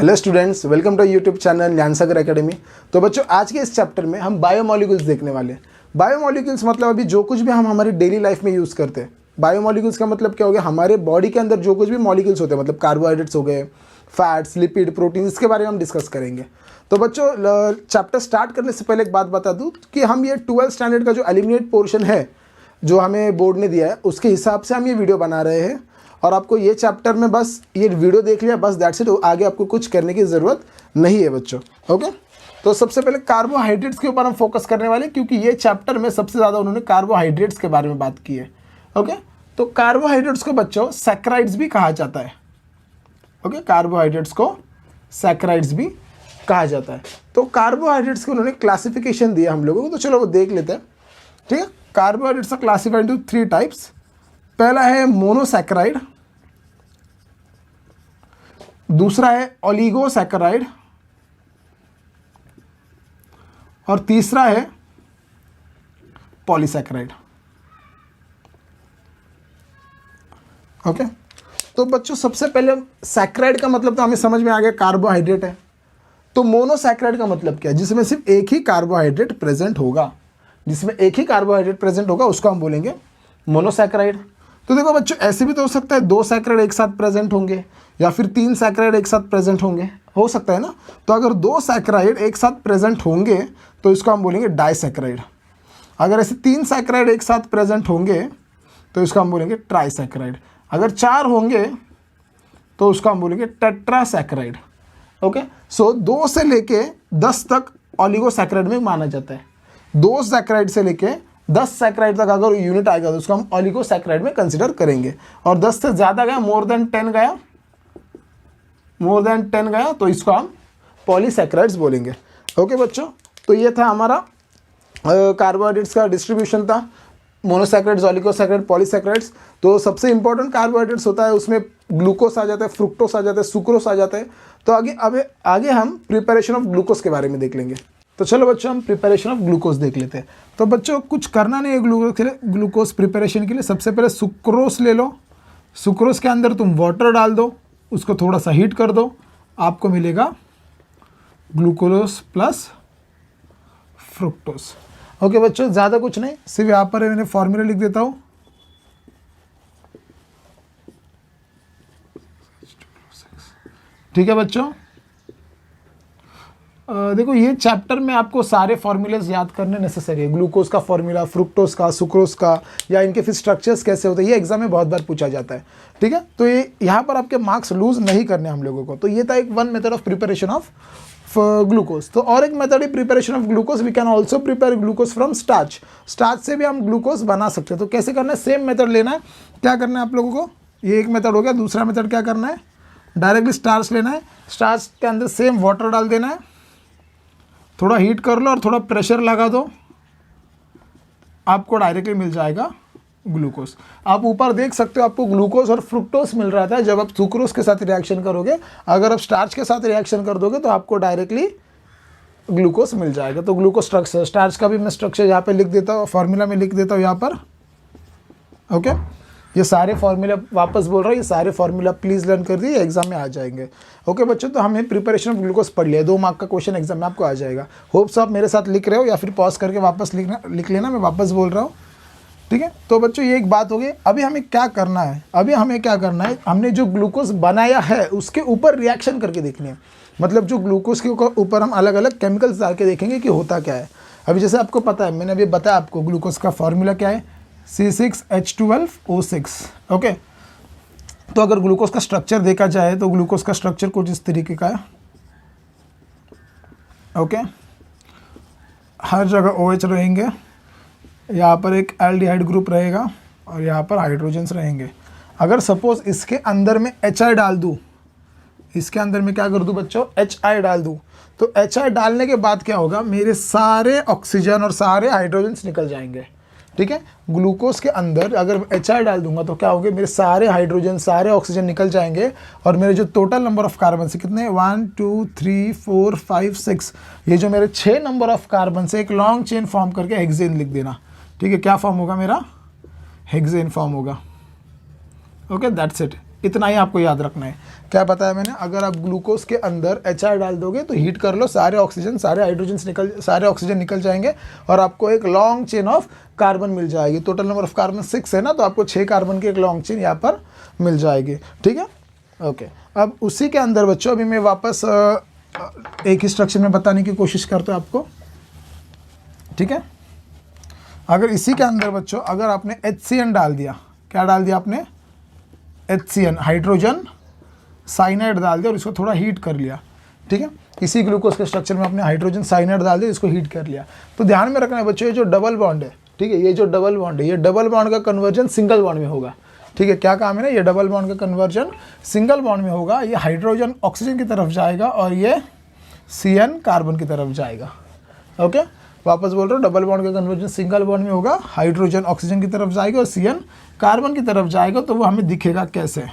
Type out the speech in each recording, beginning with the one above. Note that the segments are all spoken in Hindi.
Hello students, welcome to YouTube channel Gyansagar academy. तो बच्चों, आज के इस चैप्टर में हम बायोमोलिक्यूल्स देखने वाले हैं। बायोमोलिक्यूल्स मतलब अभी जो कुछ भी हम हमारी डेली लाइफ में यूज़ करते हैं। बायोमोलिक्यूल्स का मतलब क्या हो गया, हमारे बॉडी के अंदर जो कुछ भी मॉलिक्यूल्स होते हैं, मतलब कार्बोहाइड्रेट्स हो गए, फैट्स, लिपिड, प्रोटीन, इसके बारे में हम डिस्कस करेंगे। तो बच्चों, चैप्टर स्टार्ट करने से पहले एक बात बता दूँ कि हम ये 12th स्टैंडर्ड का जो एलिमिनेट पोर्शन है जो हमें बोर्ड ने दिया है, उसके हिसाब से हम ये वीडियो बना रहे हैं। और आपको ये चैप्टर में बस ये वीडियो देख लिया, बस दैट्स इट। आगे आपको कुछ करने की ज़रूरत नहीं है बच्चों। ओके, तो सबसे पहले कार्बोहाइड्रेट्स के ऊपर हम फोकस करने वाले, क्योंकि ये चैप्टर में सबसे ज़्यादा उन्होंने कार्बोहाइड्रेट्स के बारे में बात की है। ओके, तो कार्बोहाइड्रेट्स को बच्चों सैकराइड्स भी कहा जाता है। ओके, कार्बोहाइड्रेट्स को सैकराइड्स भी कहा जाता है। तो कार्बोहाइड्रेट्स की उन्होंने क्लासिफिकेशन दिया हम लोगों को, तो चलो वो देख लेते हैं। ठीक है, carbohydrates are classified into 3 types. पहला है मोनोसैकराइड, दूसरा है ओलिगोसैकराइड और तीसरा है पॉलीसैकराइड। ओके, तो बच्चों सबसे पहले सैकराइड का मतलब तो हमें समझ में आ गया, कार्बोहाइड्रेट है। तो मोनोसैकराइड का मतलब क्या है, जिसमें सिर्फ एक ही कार्बोहाइड्रेट प्रेजेंट होगा, जिसमें एक ही कार्बोहाइड्रेट प्रेजेंट होगा उसको हम बोलेंगे मोनोसैकराइड। तो देखो बच्चों, ऐसे भी तो हो सकता है 2 सैकराइड एक साथ प्रेजेंट होंगे या फिर 3 सैकराइड एक साथ प्रेजेंट होंगे, हो सकता है ना। तो अगर 2 सैकराइड एक साथ प्रेजेंट होंगे तो इसको हम बोलेंगे डाइसैकराइड। अगर ऐसे 3 सैकराइड एक साथ प्रेजेंट होंगे तो इसको हम बोलेंगे ट्राइसैकराइड। अगर 4 होंगे तो उसको हम बोलेंगे टेट्रासैकराइड। ओके, सो 2 से लेके 10 तक ओलिगोसैकराइड में माना जाता है। 2 सैकराइड से लेके 10 सैकराइड तक अगर यूनिट आएगा तो उसको हम ओलिगोसैकराइड में कंसीडर करेंगे। और 10 से ज़्यादा गया, मोर देन 10 गया तो इसको हम पॉलीसैकराइड्स बोलेंगे। ओके बच्चों, तो ये था हमारा कार्बोहाइड्रेट्स का डिस्ट्रीब्यूशन था, मोनोसैकराइड्स, ओलिगोसैकराइड, पॉलीसैकराइड्स। तो सबसे इंपॉर्टेंट कार्बोहाइड्रेट्स होता है, उसमें ग्लूकोस आ जाता है, फ्रुक्टोस आ जाता है, सुक्रोस आ जाता है। तो आगे हम प्रिपरेशन ऑफ ग्लूकोस के बारे में देख लेंगे। तो चलो बच्चों, हम प्रिपरेशन ऑफ ग्लूकोज देख लेते हैं। तो बच्चों, कुछ करना नहीं है ग्लूकोज प्रिपरेशन के लिए। सबसे पहले सुक्रोस ले लो, सुक्रोस के अंदर तुम वाटर डाल दो, उसको थोड़ा सा हीट कर दो, आपको मिलेगा ग्लूकोज प्लस फ्रुक्टोस। ओके बच्चों, ज़्यादा कुछ नहीं, सिर्फ यहाँ पर मैंने फॉर्मूला लिख देता हूँ। ठीक है बच्चों, देखो ये चैप्टर में आपको सारे फॉर्मूलेस याद करने नेसेसरी है। ग्लूकोज का फॉर्मूला, फ्रुक्टोज का, सुक्रोज का, या इनके फिर स्ट्रक्चर्स कैसे होते हैं, ये एग्जाम में बहुत बार पूछा जाता है। ठीक है, तो ये यहाँ पर आपके मार्क्स लूज नहीं करने हम लोगों को। तो ये था एक one method of preparation of glucose. तो और एक मेथड है preparation of glucose, we can also prepare glucose from starch. Starch से भी हम ग्लूकोज बना सकते हैं। तो कैसे करना है, सेम मेथड लेना है। क्या करना है आप लोगों को, ये एक मेथड हो गया। दूसरा मेथड क्या करना है, डायरेक्टली स्टार्च लेना है, स्टार्च के अंदर सेम वाटर डाल देना है, थोड़ा हीट कर लो और थोड़ा प्रेशर लगा दो, आपको डायरेक्टली मिल जाएगा ग्लूकोज। आप ऊपर देख सकते हो, आपको ग्लूकोज और फ्रुक्टोज मिल रहा था जब आप सुक्रोज के साथ रिएक्शन करोगे। अगर आप स्टार्च के साथ रिएक्शन कर दोगे तो आपको डायरेक्टली ग्लूकोज मिल जाएगा। तो ग्लूकोज स्ट्रक्चर, स्टार्च का भी मैं स्ट्रक्चर यहाँ पे लिख देता हूँ, फॉर्मूला में लिख देता हूँ यहाँ पर। ओके, ये सारे फॉर्मूला वापस बोल रहा हूँ, ये सारे फॉर्मूला प्लीज़ लर्न कर दिए, एग्जाम में आ जाएंगे। ओके बच्चों, तो हमें प्रिपरेशन ऑफ ग्लूकोज पढ़ लिया, 2 मार्क का क्वेश्चन एग्जाम में आपको आ जाएगा। होप्स आप मेरे साथ लिख रहे हो, या फिर पॉज करके वापस लिख लेना, मैं वापस बोल रहा हूँ। ठीक है, तो बच्चों ये एक बात हो गई। अभी हमें क्या करना है, हमने जो ग्लूकोज बनाया है उसके ऊपर रिएक्शन करके देखनी है। मतलब जो ग्लूकोज के ऊपर हम अलग अलग केमिकल्स डाल के देखेंगे कि होता क्या है। अभी जैसे आपको पता है, मैंने अभी बताया आपको ग्लूकोज का फॉर्मूला क्या है, C6H12O6। ओके, तो अगर ग्लूकोज का स्ट्रक्चर देखा जाए तो ग्लूकोज का स्ट्रक्चर कुछ इस तरीके का है। ओके, हर जगह OH रहेंगे, यहाँ पर एक एल्डिहाइड ग्रुप रहेगा और यहाँ पर हाइड्रोजन्स रहेंगे। अगर सपोज इसके अंदर में HI डाल दूँ, इसके अंदर में क्या कर दूँ बच्चों, HI डाल दूँ, तो HI डालने के बाद क्या होगा, मेरे सारे ऑक्सीजन और सारे हाइड्रोजन्स निकल जाएंगे। ठीक है, ग्लूकोज के अंदर अगर HI डाल दूंगा तो क्या होगा, मेरे सारे हाइड्रोजन, सारे ऑक्सीजन निकल जाएंगे और मेरे जो टोटल नंबर ऑफ कार्बन से कितने, 1 2 3 4 5 6, ये जो मेरे 6 नंबर ऑफ कार्बन से एक लॉन्ग चेन फॉर्म करके हेक्सेन लिख देना। ठीक है, क्या फॉर्म होगा मेरा, हेक्सेन फॉर्म होगा। Okay, that's it. इतना ही आपको याद रखना है। क्या बताया मैंने, अगर आप ग्लूकोज के अंदर HR डाल दोगे तो हीट कर लो, सारे ऑक्सीजन निकल जाएंगे और आपको एक लॉन्ग चेन ऑफ कार्बन मिल जाएगी। टोटल नंबर ऑफ कार्बन 6 है ना, तो आपको 6 कार्बन की एक लॉन्ग चेन यहाँ पर मिल जाएगी। ठीक है, ओके। अब उसी के अंदर बच्चों अभी मैं वापस एक ही स्ट्रक्चर में बताने की कोशिश करता हूँ आपको। ठीक है, अगर इसी के अंदर बच्चों अगर आपने HCN डाल दिया, क्या डाल दिया आपने, HCN हाइड्रोजन साइनाइड डाल दिया और इसको थोड़ा हीट कर लिया। ठीक है, इसी ग्लूकोज के स्ट्रक्चर में आपने हाइड्रोजन साइनाइड डाल दिया, इसको हीट कर लिया। तो ध्यान में रखना है बच्चों, ये जो डबल बॉन्ड है, ठीक है, ये जो डबल बॉन्ड है, ये डबल बॉन्ड का कन्वर्जन सिंगल बॉन्ड में होगा। ठीक है, क्या काम है ना, ये डबल बॉन्ड का कन्वर्जन सिंगल बॉन्ड में होगा। ये हाइड्रोजन ऑक्सीजन की तरफ जाएगा और ये CN कार्बन की तरफ जाएगा। ओके, वापस बोल रहा हूँ, डबल बॉन्ड का कन्वर्जन सिंगल बॉन्ड में होगा, हाइड्रोजन ऑक्सीजन की तरफ जाएगा और CN कार्बन की तरफ जाएगा। तो वो हमें दिखेगा कैसे,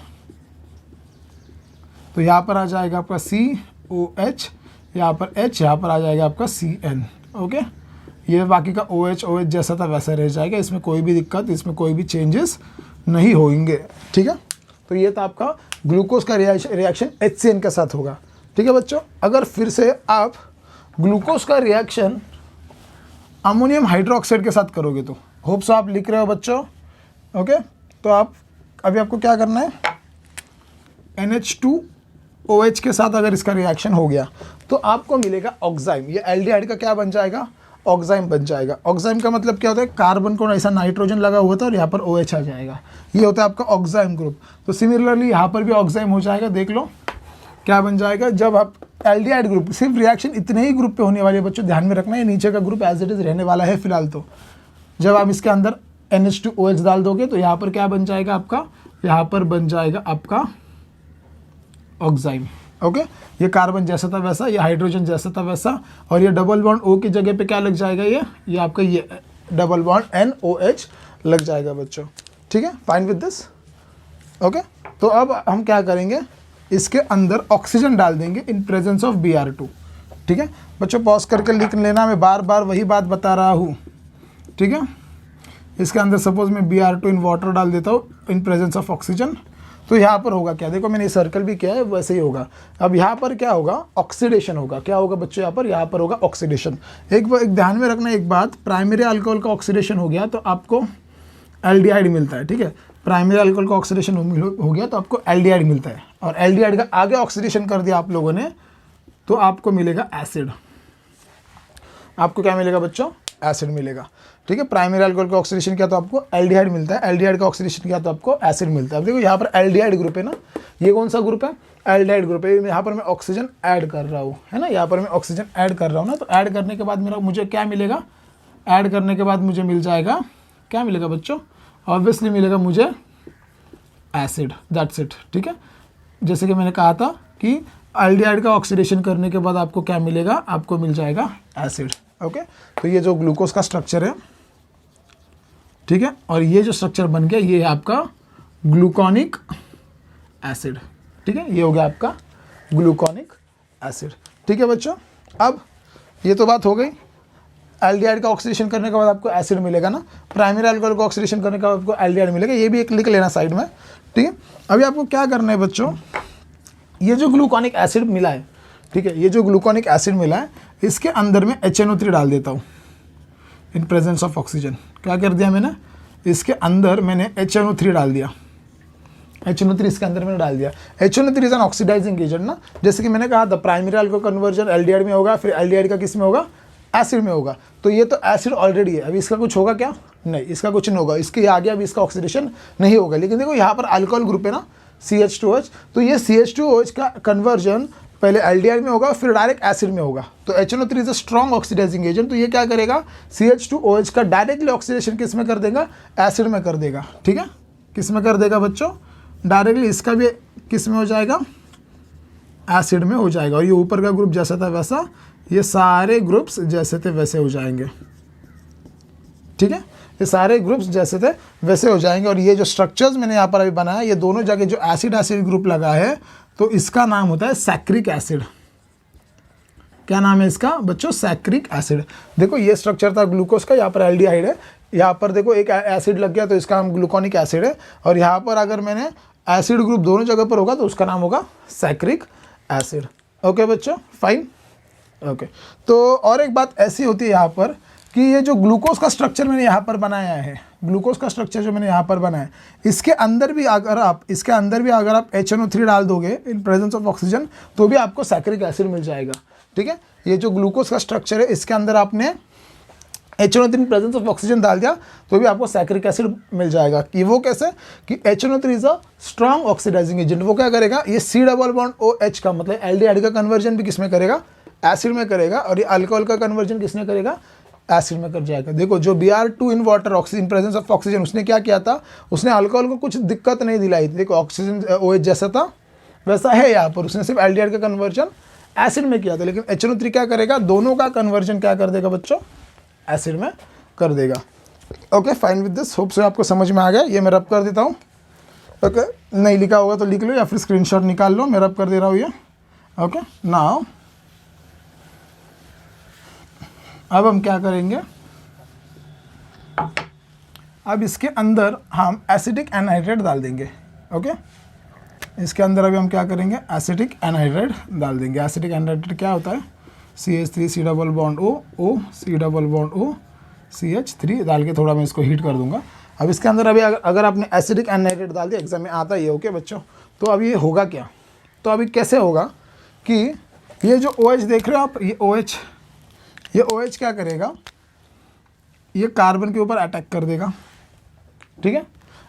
तो यहाँ पर आ जाएगा आपका COH, यहाँ पर H, यहाँ पर आ जाएगा आपका CN। ओके, ये बाकी का OH जैसा था वैसा रह जाएगा, इसमें कोई भी दिक्कत, इसमें कोई भी चेंजेस नहीं होंगे। ठीक है, तो ये था आपका ग्लूकोज का रिएक्शन HCN के साथ होगा। ठीक है बच्चों, अगर फिर से आप ग्लूकोज का रिएक्शन अमोनियम हाइड्रोक्साइड के साथ करोगे तो, होप सो आप लिख रहे हो बच्चों। ओके, तो आप अभी आपको क्या करना है, NH2OH के साथ अगर इसका रिएक्शन हो गया तो आपको मिलेगा ऑक्साइम। ये एल्डिहाइड का क्या बन जाएगा, ऑक्साइम बन जाएगा। ऑक्साइम का मतलब क्या होता है, कार्बन को ऐसा नाइट्रोजन लगा हुआ था और यहाँ पर OH आ जाएगा, ये होता है आपका ऑक्साइम ग्रुप। तो सिमिलरली यहाँ पर भी ऑक्साइम हो जाएगा। देख लो क्या बन जाएगा, जब आप एल्डिहाइड ग्रुप, सिर्फ रिएक्शन इतने ही ग्रुप पे होने वाले बच्चों, ध्यान में रखना है, नीचे का ग्रुप एज इट इज रहने वाला है फिलहाल। तो जब आप इसके अंदर NH2OH डाल दोगे तो यहाँ पर क्या बन जाएगा आपका, यहाँ पर बन जाएगा आपका ऑक्साइम। ओके, ये कार्बन जैसा था वैसा, ये हाइड्रोजन जैसा था वैसा, और ये डबल बॉन्ड O की जगह पे क्या लग जाएगा, ये आपका ये डबल बॉन्ड NOH लग जाएगा बच्चों। ठीक है, फाइन विद दिस। ओके, तो अब हम क्या करेंगे, इसके अंदर ऑक्सीजन डाल देंगे इन प्रेजेंस ऑफ Br2। ठीक है बच्चों, पॉज करके लिख लेना, मैं बार बार वही बात बता रहा हूँ। ठीक है, इसके अंदर सपोज मैं Br2 इन वाटर डाल देता हूँ इन प्रेजेंस ऑफ ऑक्सीजन, तो यहाँ पर होगा क्या, देखो मैंने सर्कल भी किया है, वैसे ही होगा। अब यहाँ पर क्या होगा, ऑक्सीडेशन होगा। क्या होगा बच्चों, यहाँ पर होगा ऑक्सीडेशन। एक ध्यान में रखना एक बात, प्राइमरी अल्कोहल का ऑक्सीडेशन हो गया तो आपको एल्डिहाइड मिलता है। ठीक है, प्राइमरी अल्कोहल का ऑक्सीडेशन हो गया तो आपको एल्डिहाइड मिलता है, और एल्डिहाइड का आगे ऑक्सीडेशन कर दिया आप लोगों ने तो आपको मिलेगा एसिड। आपको क्या मिलेगा बच्चों, एसिड मिलेगा। ठीक है, प्राइमरी अल्कोहल का ऑक्सीडेशन किया तो आपको एल्डिहाइड मिलता है, एल्डिहाइड का ऑक्सीडेशन किया तो आपको एसिड मिलता है। अब देखो यहाँ पर एल्डिहाइड ग्रुप है ना, ये कौन सा ग्रुप है, एल्डिहाइड ग्रुप है। यहाँ पर मैं ऑक्सीजन ऐड कर रहा हूँ, है ना, यहाँ पर मैं ऑक्सीजन ऐड कर रहा हूँ ना, तो ऐड करने के बाद मुझे क्या मिलेगा, ऐड करने के बाद मुझे मिल जाएगा, क्या मिलेगा बच्चों, ऑब्वियसली मिलेगा मुझे एसिड, दैट्स इट। ठीक है, जैसे कि मैंने कहा था कि एल्डिहाइड का ऑक्सीडेशन करने के बाद आपको क्या मिलेगा, आपको मिल जाएगा एसिड। ओके, तो ये जो ग्लूकोज का स्ट्रक्चर है, ठीक है, और ये जो स्ट्रक्चर बन गया ये है आपका ग्लूकोनिक एसिड। ठीक है, ये हो गया आपका ग्लूकोनिक एसिड। ठीक है बच्चों, अब ये तो बात हो गई, एल्डिहाइड का ऑक्सीडेशन करने के बाद आपको एसिड मिलेगा ना, प्राइमरी अल्कोहल का ऑक्सीडेशन करने के बाद आपको एल्डिहाइड मिलेगा, ये भी एक लिख लेना साइड में। ठीक है, अभी आपको क्या करना है बच्चों, ये जो ग्लूकोनिक एसिड मिला है, ठीक है, ये जो ग्लूकोनिक एसिड मिला है, इसके अंदर में HNO3 डाल देता हूँ इन प्रेजेंस ऑफ ऑक्सीजन। क्या कर दिया मैंने, इसके अंदर मैंने HNO3 डाल दिया, HNO3 इसके अंदर मैंने डाल दिया। HNO3 is an oxidising agent ना, जैसे कि मैंने कहा था प्राइमरी अल्कोहल कन्वर्जन एल्डिहाइड में होगा, फिर एल्डिहाइड का किस में होगा, एसिड में होगा। तो ये तो एसिड ऑलरेडी है, अभी इसका कुछ होगा क्या, नहीं, इसका कुछ नहीं होगा, इसके आगे अभी इसका ऑक्सीडेशन नहीं होगा। लेकिन देखो यहाँ पर अल्कोहल ग्रुप है ना CH2OH, तो ये CH2OH का कन्वर्जन पहले एल्डिहाइड में होगा फिर डायरेक्ट एसिड में होगा। तो HNO3 is a strong oxidizing agent, तो ये क्या करेगा, CH2OH का डायरेक्टली ऑक्सीडेशन किस में कर देगा, एसिड में कर देगा। ठीक है, किस में कर देगा बच्चों, डायरेक्टली इसका भी किस में हो जाएगा, एसिड में हो जाएगा। और ये ऊपर का ग्रुप जैसा था वैसा, ये सारे ग्रुप्स जैसे थे वैसे हो जाएंगे। ठीक है, ये सारे ग्रुप्स जैसे थे वैसे हो जाएंगे। और ये जो स्ट्रक्चर्स मैंने यहाँ पर अभी बनाया, ये दोनों जगह जो एसिड एसिड ग्रुप लगा है तो इसका नाम होता है सैक्रिक एसिड। क्या नाम है इसका बच्चों, सैक्रिक एसिड। देखो ये स्ट्रक्चर था ग्लूकोज का, यहाँ पर एल्डिहाइड है, यहाँ पर देखो एक एसिड लग गया तो इसका नाम ग्लूकोनिक एसिड है, और यहाँ पर अगर मैंने एसिड ग्रुप दोनों जगह पर होगा तो उसका नाम होगा सैक्रिक एसिड। ओके बच्चों, फाइन। ओके, तो और एक बात ऐसी होती है यहाँ पर कि ये जो ग्लूकोज का स्ट्रक्चर मैंने यहाँ पर बनाया है, ग्लूकोज का स्ट्रक्चर जो मैंने यहाँ पर बनाया है, इसके अंदर भी अगर आप HNO3 डाल दोगे इन प्रेजेंस ऑफ ऑक्सीजन तो भी आपको सैक्रिक एसिड मिल जाएगा। ठीक है, ये जो ग्लूकोज का स्ट्रक्चर है इसके अंदर आपने HNO3 प्रेजेंस ऑफ ऑक्सीजन डाल दिया तो भी आपको सैक्रिक एसिड मिल जाएगा। कि वो कैसे कि HNO3 is a strong oxidizing agent. वो क्या करेगा, ये C डबल बॉन्ड OH का मतलब एल्डिहाइड का कन्वर्जन भी किसमें करेगा, एसिड में करेगा, और ये अल्कोहल का कन्वर्जन किसमें करेगा, एसिड में कर जाएगा। देखो जो Br2 in water oxygen presence of oxygen, उसने क्या किया था, उसने अल्कोहल को कुछ दिक्कत नहीं दिलाई थी। देखो ऑक्सीजन OH जैसा था वैसा है यहाँ पर, उसने सिर्फ एल्डिहाइड का कन्वर्जन एसिड में किया था। लेकिन HNO3 क्या करेगा, दोनों का कन्वर्जन क्या कर देगा बच्चों, एसिड में कर देगा। Okay, fine with this, hope से आपको समझ में आ गया। ये मैं रब कर देता हूँ। ओके, नहीं लिखा होगा तो लिख लो या फिर स्क्रीनशॉट निकाल लो, मैं रब कर दे रहा हूँ ये। ओके, नाउ अब हम क्या करेंगे, अब इसके अंदर हम एसिटिक एनहाइड्रेट डाल देंगे। ओके, इसके अंदर अभी हम क्या करेंगे, एसिटिक एनहाइड्रेट डाल देंगे। एसिटिक एनहाइड्रेट क्या होता है, CH3 C double bond O C double bond O CH3 डाल के थोड़ा मैं इसको हीट कर दूंगा। अब इसके अंदर अभी अगर आपने एसिटिक एनहाइड्रेट डाल दिया, एग्जाम में आता ही है। ओके बच्चों, तो अब ये होगा क्या, तो अभी कैसे होगा कि ये जो OH देख रहे हो आप, ये OH क्या करेगा, ये कार्बन के ऊपर अटैक कर देगा। ठीक है,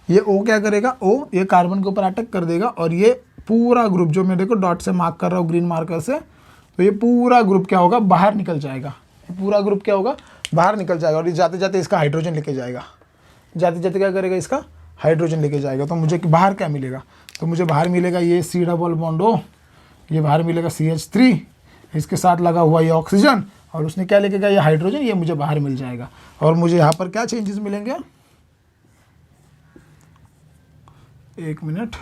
ये O क्या करेगा, O ये कार्बन के ऊपर अटैक कर देगा, और ये पूरा ग्रुप जो मैं देखो डॉट से मार्क कर रहा हूँ ग्रीन मार्कर से, तो ये पूरा ग्रुप क्या होगा, बाहर निकल जाएगा। ये पूरा ग्रुप क्या होगा, बाहर निकल जाएगा, और ये जाते जाते इसका हाइड्रोजन लेके जाएगा। जाते जाते क्या करेगा, इसका हाइड्रोजन लेके जाएगा। तो मुझे बाहर क्या मिलेगा, तो मुझे बाहर मिलेगा ये C डबल बॉन्ड O, ये बाहर मिलेगा CH3, इसके साथ लगा हुआ ये ऑक्सीजन, और उसने क्या लेके गया, ये हाइड्रोजन, ये मुझे बाहर मिल जाएगा। और मुझे यहाँ पर क्या चेंजेस मिलेंगे, एक मिनट,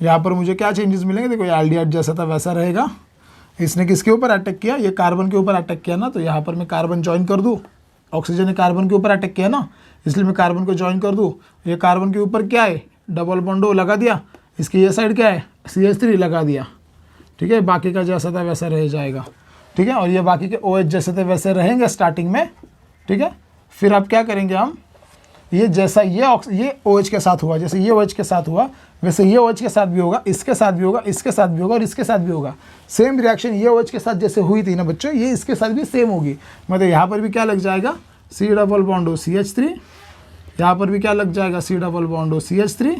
यहाँ पर मुझे क्या चेंजेस मिलेंगे, देखो ये एल्डिहाइड जैसा था वैसा रहेगा। इसने किसके ऊपर अटैक किया, ये कार्बन के ऊपर अटैक किया ना, तो यहाँ पर मैं कार्बन ज्वाइन कर दूँ। ऑक्सीजन ने कार्बन के ऊपर अटैक किया ना, इसलिए मैं कार्बन को ज्वाइन कर दूँ। ये कार्बन के ऊपर क्या है, डबल बॉन्ड O लगा दिया, इसकी ये साइड क्या है, CH3 लगा दिया। ठीक है, बाकी का जैसा था वैसा रह जाएगा। ठीक है, और ये बाकी के OH जैसे थे वैसे रहेंगे स्टार्टिंग में। ठीक है, फिर अब क्या करेंगे हम, ये जैसा ये OH के साथ हुआ, जैसे ये OH के साथ हुआ वैसे ये OH के साथ भी होगा, इसके साथ भी होगा, इसके साथ भी होगा, और इसके साथ भी होगा। सेम रिएक्शन ये OH के साथ जैसे हुई थी ना बच्चों, ये इसके साथ भी सेम होगी। मतलब यहाँ पर भी क्या लग जाएगा, C double bond O CH3, यहाँ पर भी क्या लग जाएगा, C double bond O CH3,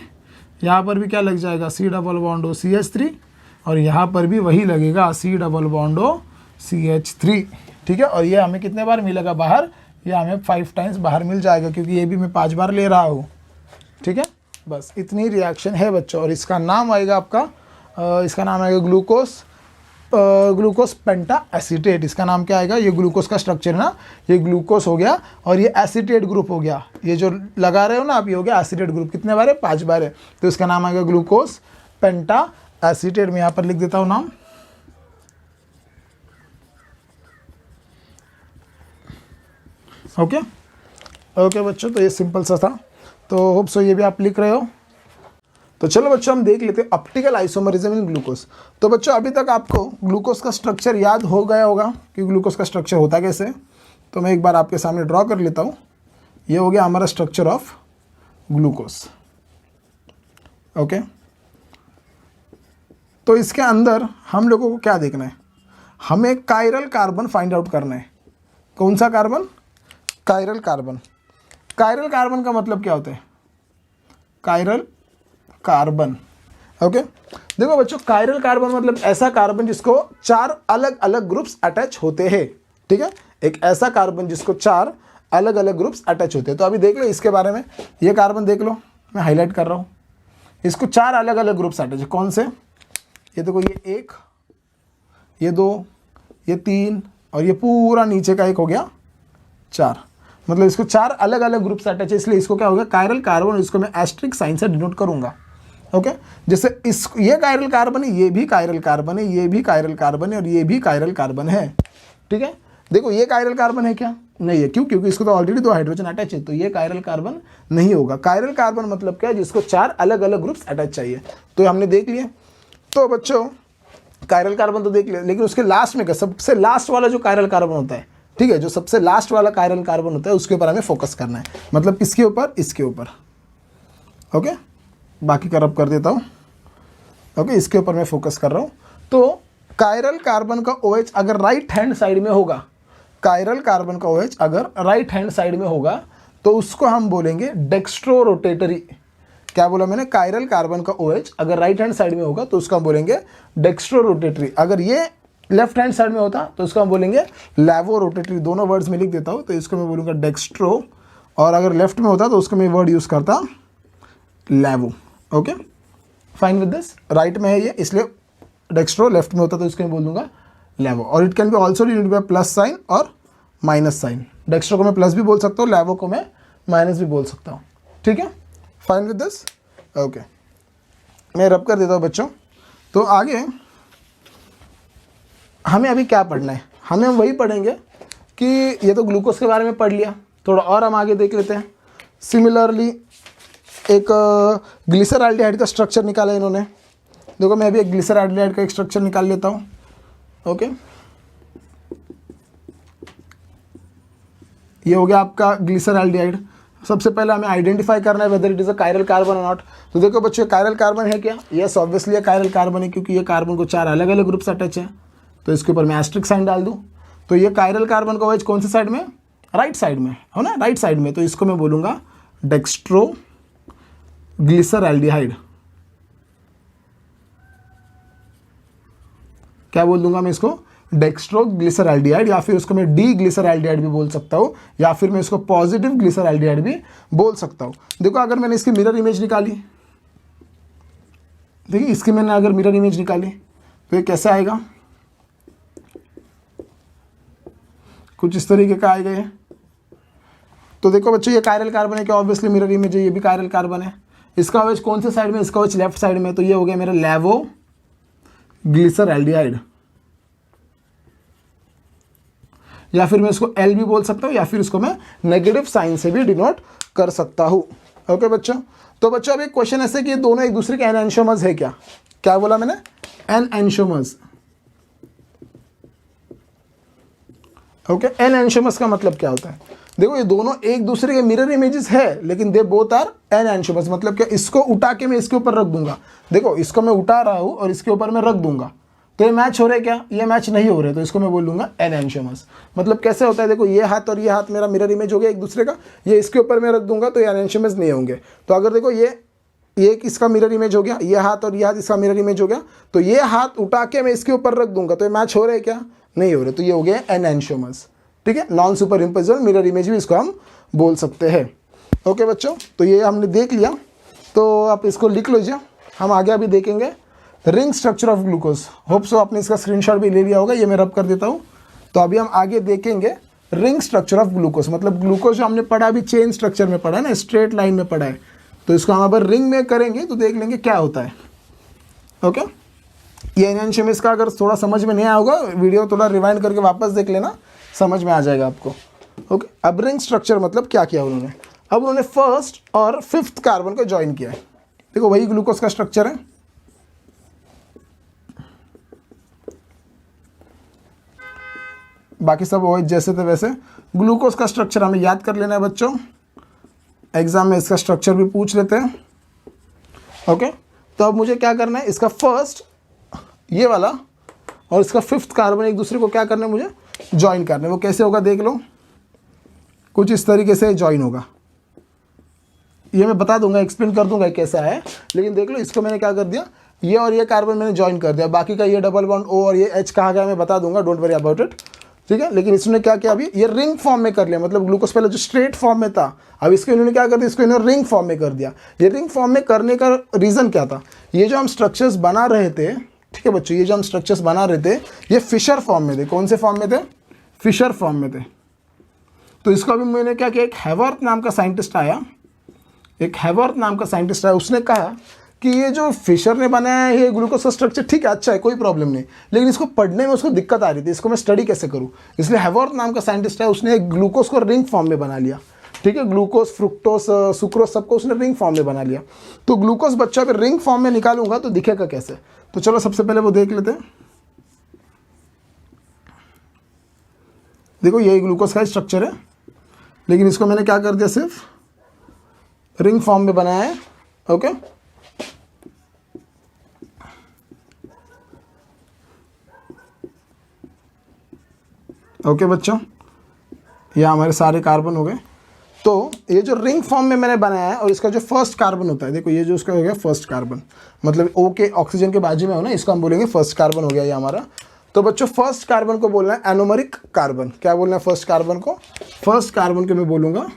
यहाँ पर भी क्या लग जाएगा, C double bond O CH3, और यहाँ पर भी वही लगेगा, C double bond O CH3। ठीक है, और ये हमें कितने बार मिलेगा बाहर, ये हमें 5 टाइम्स बाहर मिल जाएगा, क्योंकि ये भी मैं 5 बार ले रहा हूँ। ठीक है, बस इतनी रिएक्शन है बच्चों, और इसका नाम आएगा आपका इसका नाम आएगा ग्लूकोज पेंटा एसीटेट। इसका नाम क्या आएगा, ये ग्लूकोज का स्ट्रक्चर है ना, ये ग्लूकोज हो गया और ये एसीटेट ग्रुप हो गया। ये जो लगा रहे हो ना आप, ये हो गया एसीटेट ग्रुप। कितने बार है, 5 बार है, तो इसका नाम आएगा ग्लूकोज पेंटा एसीटेट। मैं यहाँ पर लिख देता हूँ नाम। ओके ओके बच्चों, तो ये सिंपल सा था, तो होप सो ये भी आप लिख रहे हो। तो चलो बच्चों हम देख लेते हैं ऑप्टिकल आइसोमरिज्म इन ग्लूकोज। तो बच्चों अभी तक आपको ग्लूकोज का स्ट्रक्चर याद हो गया होगा कि ग्लूकोज का स्ट्रक्चर होता कैसे। तो मैं एक बार आपके सामने ड्रॉ कर लेता हूँ। ये हो गया हमारा स्ट्रक्चर ऑफ ग्लूकोज। ओके, तो इसके अंदर हम लोगों को क्या देखना है, हमें कायरल कार्बन फाइंड आउट करना है। कौन सा carbon, chiral carbon. Chiral carbon का मतलब क्या होता है, कायरल कार्बन। ओके, देखो बच्चों कायरल कार्बन मतलब ऐसा कार्बन जिसको 4 अलग अलग ग्रुप्स अटैच होते हैं। ठीक है, एक ऐसा कार्बन जिसको 4 अलग अलग ग्रुप्स अटैच होते हैं। तो अभी देख लो इसके बारे में, ये कार्बन देख लो, मैं हाईलाइट कर रहा हूँ। इसको 4 अलग अलग ग्रुप्स अटैच है। कौन से, ये देखो, ये 1, ये 2, ये 3 और ये पूरा नीचे का एक हो गया 4। मतलब इसको 4 अलग अलग ग्रुप्स अटैच है, इसलिए इसको क्या होगा, कायरल कार्बन। इसको मैं एस्ट्रिक साइन से डिनोट करूंगा। ओके, जैसे इस ये कायरल कार्बन है, ये भी कायरल कार्बन है, ये भी कायरल कार्बन है और ये भी कायरल कार्बन है। ठीक है, देखो ये कायरल कार्बन है क्या? नहीं है। क्यों? क्योंकि इसको तो ऑलरेडी 2 हाइड्रोजन अटैच है, तो ये कायरल कार्बन नहीं होगा। कायरल कार्बन मतलब क्या है? जिसको 4 अलग अलग ग्रुप्स अटैच चाहिए। तो हमने देख लिया। तो बच्चों कायरल कार्बन तो देख लिया, लेकिन उसके लास्ट में क्या? सबसे लास्ट वाला जो कायरल कार्बन होता है, ठीक है, जो सबसे लास्ट वाला कायरल कार्बन होता है उसके ऊपर हमें फोकस करना है। मतलब इसके ऊपर, इसके ऊपर। ओके, बाकी का रब कर देता हूँ। ओके, इसके ऊपर मैं फोकस कर रहा हूँ। तो कायरल कार्बन का OH अगर राइट हैंड साइड में होगा, कायरल कार्बन का OH अगर राइट हैंड साइड में होगा तो उसको हम बोलेंगे डेक्स्ट्रो रोटेटरी। क्या बोला मैंने? कायरल कार्बन का OH अगर राइट हैंड साइड में होगा तो उसको हम बोलेंगे डेक्स्ट्रो रोटेटरी। अगर ये लेफ्ट हैंड साइड में होता तो उसको हम बोलेंगे लैवो रोटेटरी। दोनों वर्ड्स में लिख देता हूँ, तो इसको मैं बोलूँगा डेक्स्ट्रो, और अगर लेफ्ट में होता तो उसको मैं वर्ड यूज़ करता लैवो। Okay, fine with this. Right में है ये, इसलिए डेक्स्ट्रो, लेफ्ट में होता तो इसको मैं बोल दूंगा लैवो। और it can be also denoted by plus sign और माइनस साइन। डेक्स्ट्रो को मैं प्लस भी बोल सकता हूँ, लैवो को मैं माइनस भी बोल सकता हूँ। ठीक है, फाइन विद दिस। ओके, मैं रब कर देता हूँ बच्चों। तो आगे हमें अभी क्या पढ़ना है? हमें हम वही पढ़ेंगे कि ये तो ग्लूकोज के बारे में पढ़ लिया, थोड़ा और हम आगे देख लेते हैं। सिमिलरली एक ग्लिसरॉल्डिहाइड का स्ट्रक्चर निकाला इन्होंने। देखो मैं अभी एक ग्लिसरॉल्डिहाइड का एक स्ट्रक्चर निकाल लेता हूँ। ओके, ये हो गया आपका ग्लिसरॉल्डिहाइड। सबसे पहले हमें आइडेंटिफाई करना है whether it is a chiral carbon और नॉट। तो देखो बच्चों, कायरल कार्बन है क्या? यस, ऑब्वियसली ये कायरल कार्बन है, क्योंकि ये कार्बन को 4 अलग अलग ग्रुप्स अटैच है। तो इसके ऊपर मैं एस्ट्रिक साइन डाल दूँ। तो ये कायरल कार्बन का OH कौन से साइड में? राइट साइड में, हो ना, राइट साइड में। तो इसको मैं बोलूँगा डेक्स्ट्रो ग्लिसरॉल्डिहाइड। क्या बोल दूंगा मैं इसको? डेक्स्ट्रो ग्लिसरॉल्डिहाइड, या फिर उसको मैं डी ग्लिसरॉल्डिहाइड भी बोल सकता हूँ, या फिर मैं इसको पॉजिटिव ग्लिसरॉल्डिहाइड भी बोल सकता हूँ। देखो अगर मैंने इसकी मिरर इमेज निकाली, देखिए इसकी मैंने अगर मिरर इमेज निकाली तो ये कैसे आएगा? कुछ इस तरीके का आएगा ये। तो देखो बच्चों, ये कायरल कार्बन है क्या? ऑब्वियसली मिरर इमेज है, ये भी कायरल कार्बन है। इसका OH कौन से साइड में? इसका OH लेफ्ट साइड में। तो ये हो गया मेरा लैवो ग्लिसरॉल्डिहाइड, या फिर मैं इसको L भी बोल सकता हूँ, या फिर इसको मैं नेगेटिव साइन से भी डिनोट कर सकता हूँ। ओके बच्चों, तो बच्चों अब एक क्वेश्चन ऐसे कि ये दोनों एक दूसरे के एनएंशियोमर्स है क्या? क्या बोला मैंने? एनएंशियोमर्स। ओके, एनएंशियोमर्स का मतलब क्या होता है? देखो ये दोनों एक दूसरे के मिरर इमेजेस है, लेकिन दे बोथ आर एनएंशियोमर्स। मतलब क्या? इसको उठा के मैं इसके ऊपर रख दूंगा। देखो इसको मैं उठा रहा हूँ और इसके ऊपर मैं रख दूंगा, तो ये मैच हो रहे क्या? ये मैच नहीं हो रहे, तो इसको मैं बोल दूंगा एनएंशियोमर्स। मतलब कैसे होता है? देखो ये हाथ और ये हाथ मेरा मिरर इमेज हो गया एक दूसरे का, ये इसके ऊपर मैं रख दूंगा तो ये एनएंशियोमर्स नहीं होंगे। तो अगर देखो ये इसका मिरर इमेज हो गया, ये हाथ और ये हाथ इसका मिरर इमेज हो गया, तो ये हाथ उठा के मैं इसके ऊपर रख दूंगा तो ये मैच हो रहे क्या? नहीं हो रहे, तो ये हो गया एनएंशियोमर्स। ठीक है, non super imposable mirror image भी इसको हम बोल सकते हैं। ओके बच्चों, तो ये हमने देख लिया, तो आप इसको लिख लीजिए। हम आगे अभी देखेंगे ring structure of glucose. Hope so आपने इसका स्क्रीनशॉट भी ले लिया होगा, ये मैं रब कर देता हूँ। तो अभी हम आगे देखेंगे रिंग स्ट्रक्चर ऑफ ग्लूकोज। मतलब ग्लूकोज जो हमने पढ़ा अभी चेन स्ट्रक्चर में पढ़ा है ना, स्ट्रेट लाइन में पढ़ा है, तो इसको हम अगर रिंग में करेंगे तो देख लेंगे क्या होता है। ओके, ये एनएंशियोमर्स का अगर थोड़ा समझ में नहीं आया होगा, वीडियो थोड़ा रिवाइंड करके वापस देख लेना, समझ में आ जाएगा आपको। ओके, अब रिंग स्ट्रक्चर मतलब क्या किया उन्होंने? अब उन्होंने फर्स्ट और फिफ्थ कार्बन को ज्वाइन किया है। देखो वही ग्लूकोज का स्ट्रक्चर है, बाकी सब OH जैसे थे वैसे। ग्लूकोज का स्ट्रक्चर हमें याद कर लेना है बच्चों, एग्जाम में इसका स्ट्रक्चर भी पूछ लेते हैं। ओके, तो अब मुझे क्या करना है? इसका फर्स्ट ये वाला और इसका फिफ्थ कार्बन एक दूसरे को क्या करना है? मुझे ज्वाइन करना है। वो कैसे होगा देख लो, कुछ इस तरीके से ज्वाइन होगा। ये मैं बता दूंगा, एक्सप्लेन कर दूंगा कैसा है, लेकिन देख लो इसको मैंने क्या कर दिया, ये और ये कार्बन मैंने ज्वाइन कर दिया। बाकी का ये डबल बॉन्ड O और ये H कहाँ गया मैं बता दूंगा, डोंट वरी अबाउट इट। ठीक है, लेकिन इसने क्या किया? अभी ये रिंग फॉर्म में कर लिया। मतलब ग्लूकोज पहले जो स्ट्रेट फॉर्म में था, अब इसको इन्होंने क्या कर दिया? इसको इन्होंने रिंग फॉर्म में कर दिया। ये रिंग फॉर्म में करने का रीज़न क्या था? ये जो हम स्ट्रक्चर्स बना रहे थे, ठीक है बच्चों, ये जो हम स्ट्रक्चर्स बना रहे थे ये फिशर फॉर्म में थे। कौन से फॉर्म में थे? फिशर फॉर्म में थे। तो इसको अभी मैंने क्या किया, एक हैवर्थ नाम का साइंटिस्ट आया, एक हैवर्थ नाम का साइंटिस्ट आया, उसने कहा कि ये जो फिशर ने बनाया है ये ग्लूकोज का स्ट्रक्चर ठीक है, अच्छा है, कोई प्रॉब्लम नहीं, लेकिन इसको पढ़ने में उसको दिक्कत आ रही थी, इसको मैं स्टडी कैसे करूँ। इसलिए हेवॉर्थ नाम का साइंटिस्ट है, उसने ग्लूकोज को रिंग फॉर्म में बना लिया। ठीक है, ग्लूकोज, फ्रुक्टोज, सुक्रोज सबको उसने रिंग फॉर्म में बना लिया। तो ग्लूकोज बच्चा अगर रिंग फॉर्म में निकालूंगा तो दिखेगा कैसे, तो चलो सबसे पहले वो देख लेते हैं। देखो यही ग्लूकोज का स्ट्रक्चर है, लेकिन इसको मैंने क्या कर दिया, सिर्फ रिंग फॉर्म में बनाया है। ओके, ओके बच्चों, ये हमारे सारे कार्बन हो गए। तो ये जो रिंग फॉर्म में मैंने बनाया है और इसका जो फर्स्ट कार्बन होता है, देखो ये जो उसका हो गया फर्स्ट कार्बन, मतलब O के ऑक्सीजन के बाजू में हो ना, इसको हम बोलेंगे फर्स्ट कार्बन हो गया ये हमारा। तो बच्चों फर्स्ट कार्बन को बोलना है एनोमरिक कार्बन। क्या बोलना है फर्स्ट कार्बन को? फर्स्ट कार्बन को मैं बोलूँगा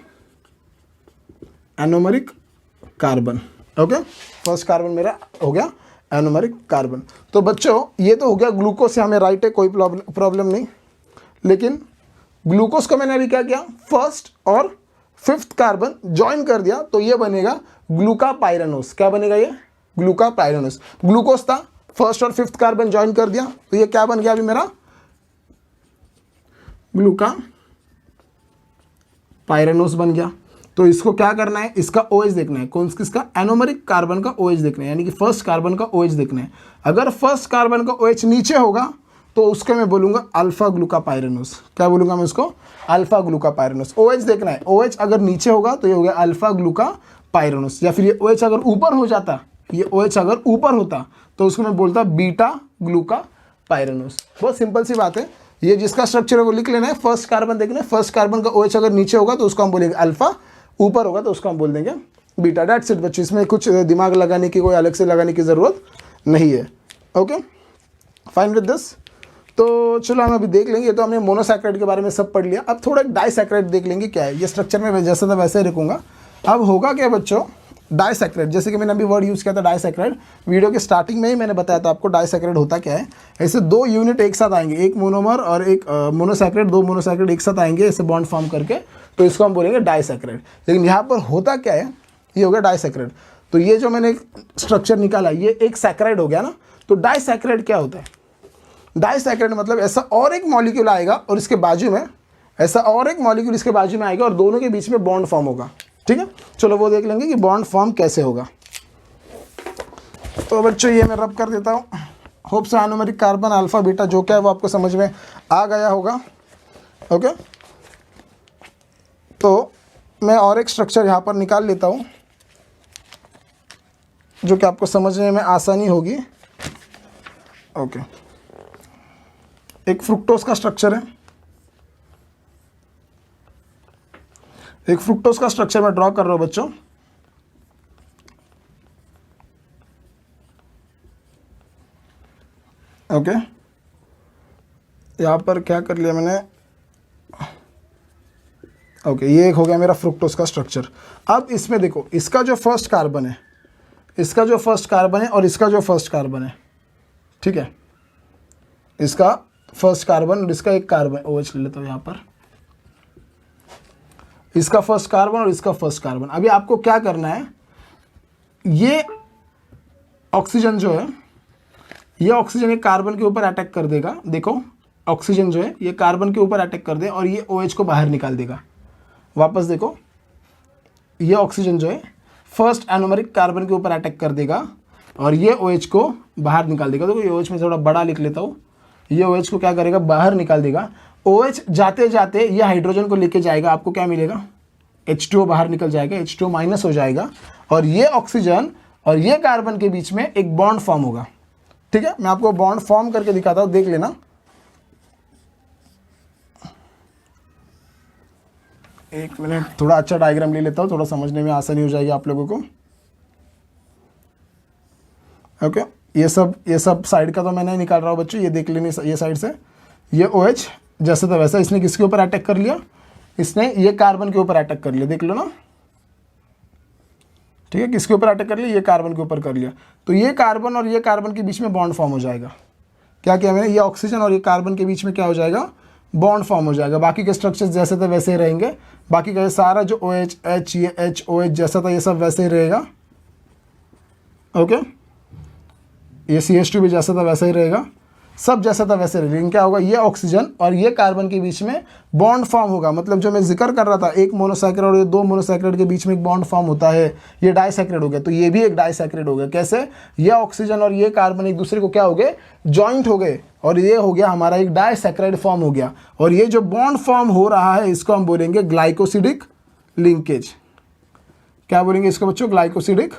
anomeric carbon. Okay, first carbon मेरा हो गया एनोमरिक कार्बन। तो बच्चों ये तो हो गया ग्लूकोज से हमें राइट है, कोई प्रॉब्लम नहीं। लेकिन ग्लूकोज को मैंने अभी क्या किया, फर्स्ट और फिफ्थ कार्बन ज्वाइन कर दिया, तो ये बनेगा ग्लूकापाइरानोस। क्या बनेगा ये? ग्लूकापाइरानोस। ग्लूकोज था, फर्स्ट और फिफ्थ कार्बन ज्वाइन कर दिया, तो ये क्या बन गया अभी मेरा? ग्लूकापाइरानोस बन गया। तो इसको क्या करना है, इसका OH देखना है। कौन किसका? एनोमरिक कार्बन का OH देखना है, यानी कि फर्स्ट कार्बन का OH देखना है। अगर फर्स्ट कार्बन का OH नीचे होगा तो उसको मैं बोलूँगा अल्फा ग्लूकापाइरानोस। क्या बोलूँगा मैं उसको? अल्फा ग्लूकापाइरानोस। OH देखना है, OH अगर नीचे होगा तो ये हो गया अल्फा ग्लूकापाइरानोस, या फिर ये OH अगर ऊपर हो जाता, ये OH अगर ऊपर होता तो उसको मैं बोलता बीटा ग्लूकापाइरानोस। बहुत सिंपल सी बात है, ये जिसका स्ट्रक्चर है वो लिख लेना है। फर्स्ट कार्बन देखना है, फर्स्ट कार्बन का OH अगर नीचे होगा तो उसको हम बोलेंगे अल्फा, ऊपर होगा तो उसको हम बोल देंगे बीटा। डेट्स इट बच्चों, इसमें कुछ दिमाग लगाने की, कोई अलग से लगाने की ज़रूरत नहीं है। Okay, fine with this. तो चलो हम अभी देख लेंगे, तो हमने मोनोसैक्राइड के बारे में सब पढ़ लिया। अब थोड़ा डाइसैक्राइड देख लेंगे क्या है। ये स्ट्रक्चर में जैसा था वैसे ही रखूँगा। अब होगा क्या बच्चों, डाइसैक्राइड, जैसे कि मैंने अभी वर्ड यूज़ किया था डाइसैक्राइड, वीडियो के स्टार्टिंग में ही मैंने बताया था आपको डाइसैक्राइड होता क्या है। ऐसे दो यूनिट एक साथ आएंगे, एक मोनोमर और एक मोनोसैक्राइड, दो मोनोसैक्राइड एक साथ आएंगे ऐसे बॉन्ड फॉर्म करके, तो इसको हम बोलेंगे डाइसैक्राइड। लेकिन यहाँ पर होता क्या है, ये हो गया डाइसैक्राइड। तो ये जो मैंने स्ट्रक्चर निकाला ये एक सैक्राइड हो गया ना। तो डाइसैक्राइड क्या होता है? डाइसैक्राइड मतलब ऐसा और एक मॉलिक्यूल आएगा और इसके बाजू में ऐसा और एक मॉलिक्यूल इसके बाजू में आएगा और दोनों के बीच में बॉन्ड फॉर्म होगा। ठीक है, चलो वो देख लेंगे कि बॉन्ड फॉर्म कैसे होगा। तो बच्चों ये मैं रब कर देता हूँ। होप से एनोमरिक कार्बन, अल्फा, बीटा जो क्या है वो आपको समझ में आ गया होगा। ओके, तो मैं और एक स्ट्रक्चर यहाँ पर निकाल लेता हूँ जो कि आपको समझने में आसानी होगी। ओके, एक फ्रुक्टोज का स्ट्रक्चर है, एक फ्रुक्टोज का स्ट्रक्चर मैं ड्रॉ कर रहा हूं बच्चों। ओके, यहां पर क्या कर लिया मैंने, ओके, ये एक हो गया मेरा फ्रुक्टोज का स्ट्रक्चर। अब इसमें देखो, इसका जो फर्स्ट कार्बन है, इसका जो फर्स्ट कार्बन है और इसका जो फर्स्ट कार्बन है, ठीक है, इसका फर्स्ट कार्बन और इसका एक कार्बन, OH ले लेता हूँ यहाँ पर, इसका फर्स्ट कार्बन और इसका फर्स्ट कार्बन। अभी आपको क्या करना है, ये ऑक्सीजन जो है, ये ऑक्सीजन एक कार्बन के ऊपर अटैक कर देगा। देखो ऑक्सीजन जो है ये कार्बन के ऊपर अटैक कर दे और ये OH को बाहर निकाल देगा। वापस देखो, ये ऑक्सीजन जो है फर्स्ट एनोमरिक कार्बन के ऊपर अटैक कर देगा और ये OH को बाहर निकाल देगा। देखो ये OH में थोड़ा बड़ा लिख लेता हूँ, ये OH को क्या करेगा, बाहर निकाल देगा। OH जाते जाते ये हाइड्रोजन को लेके जाएगा, आपको क्या मिलेगा, H2O बाहर निकल जाएगा, H2O माइनस हो जाएगा और ये ऑक्सीजन और ये कार्बन के बीच में एक बॉन्ड फॉर्म होगा। ठीक है, मैं आपको बॉन्ड फॉर्म करके दिखाता हूँ, देख लेना। एक मिनट, थोड़ा अच्छा डायग्राम ले लेता हूँ, थोड़ा समझने में आसानी हो जाएगी आप लोगों को। ओके, ये सब साइड का तो मैं नहीं निकाल रहा हूँ बच्चों, ये देख लेने ये साइड से। ये OH जैसे तो वैसा, इसने किसके ऊपर अटैक कर लिया, इसने ये कार्बन के ऊपर अटैक कर लिया, देख लो ना। ठीक है, किसके ऊपर अटैक कर लिया, ये कार्बन के ऊपर कर लिया। तो ये कार्बन और ये कार्बन के बीच में बॉन्ड फॉर्म हो जाएगा। क्या किया मैंने, ये ऑक्सीजन और ये कार्बन के बीच में क्या हो जाएगा, बॉन्ड फॉर्म हो जाएगा। बाकी के स्ट्रक्चर्स जैसे थे वैसे ही रहेंगे, बाकी का सारा जो OH, H, ये H, OH जैसा था ये सब वैसे ही रहेगा। ओके, ये CH2 भी जैसा था वैसा ही रहेगा, सब जैसा था वैसे रहेगा। लेकिन क्या होगा, ये ऑक्सीजन और ये कार्बन के बीच में बॉन्ड फॉर्म होगा। मतलब जो मैं जिक्र कर रहा था, एक मोनोसैकेराइड और ये दो मोनोसैकेराइड के बीच में एक बॉन्ड फॉर्म होता है, ये डाइसैकेराइड हो गया। तो ये भी एक डाइसैकेराइड हो गया। कैसे, ये ऑक्सीजन और ये कार्बन एक दूसरे को क्या हो गए, जॉइंट हो गए, और ये हो गया हमारा एक डाइसैकेराइड फॉर्म हो गया। और ये जो बॉन्ड फॉर्म हो रहा है इसको हम बोलेंगे ग्लाइकोसिडिक लिंकेज। क्या बोलेंगे इसको बच्चों, ग्लाइकोसिडिक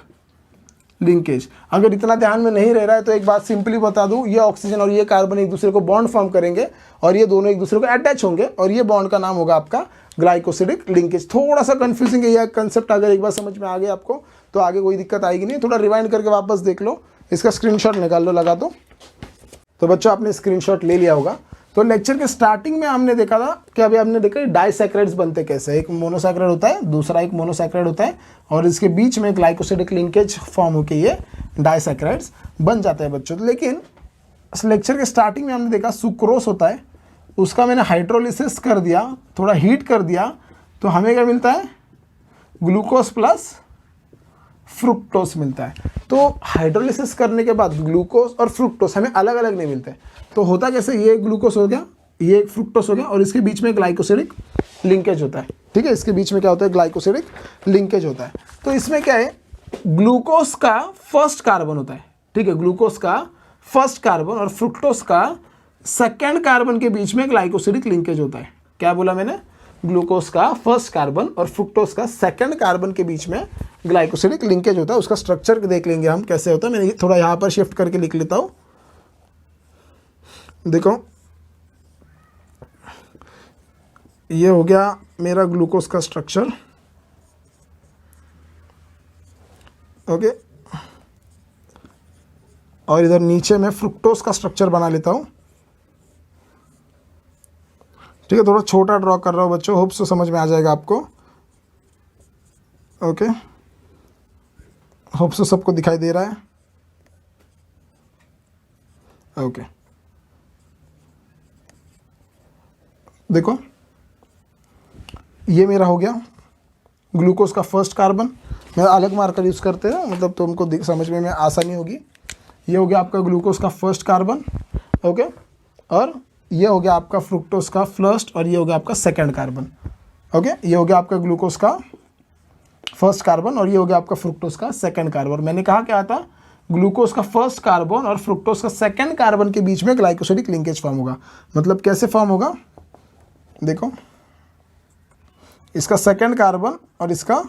लिंकेज। अगर इतना ध्यान में नहीं रह रहा है तो एक बात सिंपली बता दूं, ये ऑक्सीजन और ये कार्बन एक दूसरे को बॉन्ड फॉर्म करेंगे और ये दोनों एक दूसरे को अटैच होंगे और ये बॉन्ड का नाम होगा आपका ग्लाइकोसिडिक लिंकेज। थोड़ा सा कंफ्यूजिंग है यह कंसेप्ट, अगर एक बार समझ में आ गया आपको तो आगे कोई दिक्कत आएगी नहीं। थोड़ा रिवाइंड करके वापस देख लो, इसका स्क्रीनशॉट निकाल लो, लगा दो। तो बच्चों आपने स्क्रीनशॉट ले लिया होगा। तो लेक्चर के स्टार्टिंग में हमने देखा था कि अभी हमने देखा डाइसैकेराइड्स बनते कैसे, एक मोनोसैकेराइड होता है, दूसरा एक मोनोसैकेराइड होता है और इसके बीच में ग्लाइकोसिडिक लिंकेज फॉर्म होकर ये डाइसैकेराइड्स बन जाते हैं बच्चों। लेकिन इस लेक्चर के स्टार्टिंग में हमने देखा सुक्रोस होता है, उसका मैंने हाइड्रोलिसिस कर दिया, थोड़ा हीट कर दिया, तो हमें क्या मिलता है, ग्लूकोज प्लस फ्रुक्टोस मिलता है। तो हाइड्रोलिसिस करने के बाद ग्लूकोज और फ्रुक्टोस हमें अलग अलग नहीं मिलते। तो होता कैसे, ये ग्लूकोज हो गया, ये फ्रुक्टोस हो गया और इसके बीच में ग्लाइकोसिडिक लिंकेज होता है। ठीक है, इसके बीच में क्या होता है, ग्लाइकोसिडिक लिंकेज होता है। तो इसमें क्या है, ग्लूकोज का फर्स्ट कार्बन होता है। ठीक है, ग्लूकोज का फर्स्ट कार्बन और फ्रुक्टोस का सेकेंड कार्बन के बीच में ग्लाइकोसिडिक लिंकेज होता है। क्या बोला मैंने, ग्लूकोज का फर्स्ट कार्बन और फ्रुक्टोस का सेकेंड कार्बन के बीच में ग्लाइकोसिडिक लिंकेज होता है। उसका स्ट्रक्चर देख लेंगे हम कैसे होता है। मैं थोड़ा यहाँ पर शिफ्ट करके लिख लेता हूँ। देखो, ये हो गया मेरा ग्लूकोज का स्ट्रक्चर। ओके, और इधर नीचे मैं फ्रुक्टोज का स्ट्रक्चर बना लेता हूँ। ठीक है, थोड़ा छोटा ड्रॉ कर रहा हूँ बच्चों, होप सो समझ में आ जाएगा आपको। ओके, होप सो सबको दिखाई दे रहा है। ओके, देखो ये मेरा हो गया ग्लूकोज का फर्स्ट कार्बन। मैं अलग मार्कर यूज़ करते हैं, मतलब तुमको समझने में आसानी होगी। ये हो गया आपका ग्लूकोज का फर्स्ट कार्बन। ओके, और ये हो गया आपका फ्रुक्टोज का फर्स्ट और ये हो गया आपका सेकंड कार्बन। ओके, ये हो गया आपका ग्लूकोज का फर्स्ट कार्बन और ये हो गया आपका फ्रुक्टोज का सेकंड कार्बन। मैंने कहा क्या था, ग्लूकोज का फर्स्ट कार्बन और फ्रुक्टोज का सेकंड कार्बन के बीच में ग्लाइकोसिडिक लिंकेज फॉर्म होगा। मतलब कैसे फॉर्म होगा, देखो इसका सेकंड कार्बन और इसका